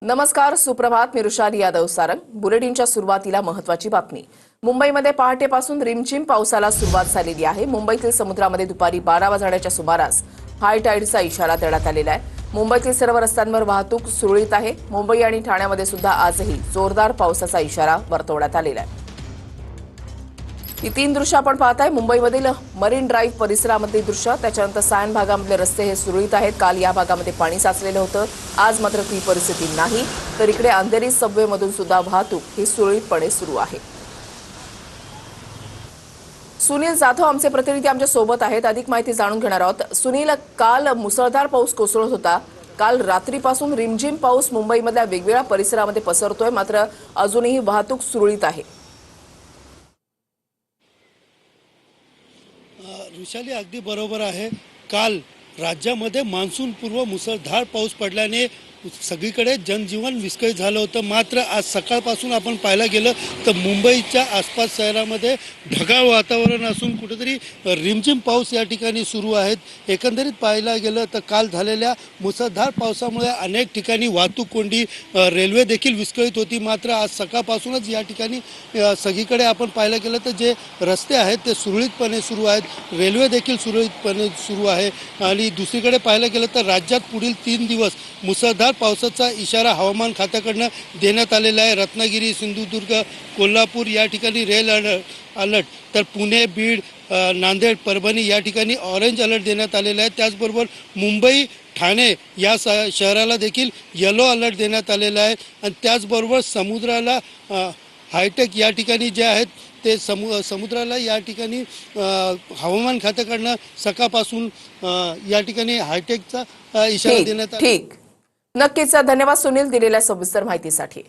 नमस्कार, सुप्रभात. मी ऋषाली यादव सारंग. बुलेटिनच्या सुरुवातीला महत्त्वाची बातमी. मुंबईमध्ये पहाटेपासून रिमझिम पावसाला सुरुवात झालेली आहे. मुंबईतील समुद्रामध्ये दुपारी 12 वाजण्याच्या सुमारास हाय टाईडचा इशारा देण्यात आलेला आहे. मुंबईतील सर्व रस्त्यांवर वाहतूक सुरळीत आहे. मुंबई आणि ठाण्यामध्ये सुद्धा आजही जोरदार पावसाचा इशारा वर्तवण्यात आलेला आहे. ही तीन दृश्य आपण पाहताय. मुंबईमधील मरीन ड्राईव्ह परिसरामधली दृश्य, त्याच्यानंतर सायन भागामधले रस्ते हे सुरळीत आहेत. काल या भागामध्ये पाणी साचलेलं होतं. आज मात्र ती परिस्थिती नाही. तर इकडे अंधेरी सबवेमधून सुद्धा वाहतूक ही सुरळीतपणे सुरू आहे. सुनील जाधव आमचे प्रतिनिधी आमच्या सोबत आहेत. अधिक माहिती जाणून घेणार आहोत. सुनील, काल मुसळधार पाऊस कोसळत होता. काल रात्रीपासून रिमझिम पाऊस मुंबईमधल्या वेगवेगळ्या परिसरामध्ये पसरतोय, मात्र अजूनही वाहतूक सुरळीत आहे. ऋषाली अगदी बरोबर आहे. काल राज्यामध्ये मान्सूनपूर्व मुसळधार पाऊस पडल्याने सगळीकडे जनजीवन विस्कळीत झालं होतं. मात्र आज सकाळपासून आपण पाहायला गेलं तर मुंबईच्या आसपास शहरामध्ये ढगाळ वातावरण असून कुठेतरी रिमझिम पाऊस या ठिकाणी सुरू आहेत. एकंदरीत पाहायला गेलं तर काल झालेल्या मुसळधार पावसामुळे अनेक ठिकाणी वाहतूक कोंडी, रेल्वे देखील विस्कळीत होती. मात्र आज सकाळपासूनच या ठिकाणी सगळीकडे आपण पाहायला गेलं तर जे रस्ते आहेत ते सुरळीतपणे सुरू आहेत. रेल्वे देखील सुरळीतपणे सुरू आहे. आणि दुसरीकडे पाहायला गेलं तर राज्यात पुढील 3 दिवस मुसळधार पावसाचा इशारा हवामान खात्याकडनं देण्यात आलेला आहे. रत्नागिरी, सिंधुदुर्ग, कोल्हापूर या ठिकाणी रेड अलर्ट, तर पुणे, बीड, नांदेड, परभणी या ठिकाणी ऑरेंज अलर्ट देण्यात आलेला आहे. त्याचबरोबर मुंबई, ठाणे या शहराला देखील येलो अलर्ट देण्यात आलेला आहे. आणि त्याचबरोबर समुद्राला हायटेक या ठिकाणी जे आहेत ते समुद्राला या ठिकाणी हवामान खात्याकडनं सकाळपासून या ठिकाणी हायटेकचा इशारा देण्यात आला. ठीक, नक्कीच. धन्यवाद सुनील दिलेल्या सविस्तर माहितीसाठी.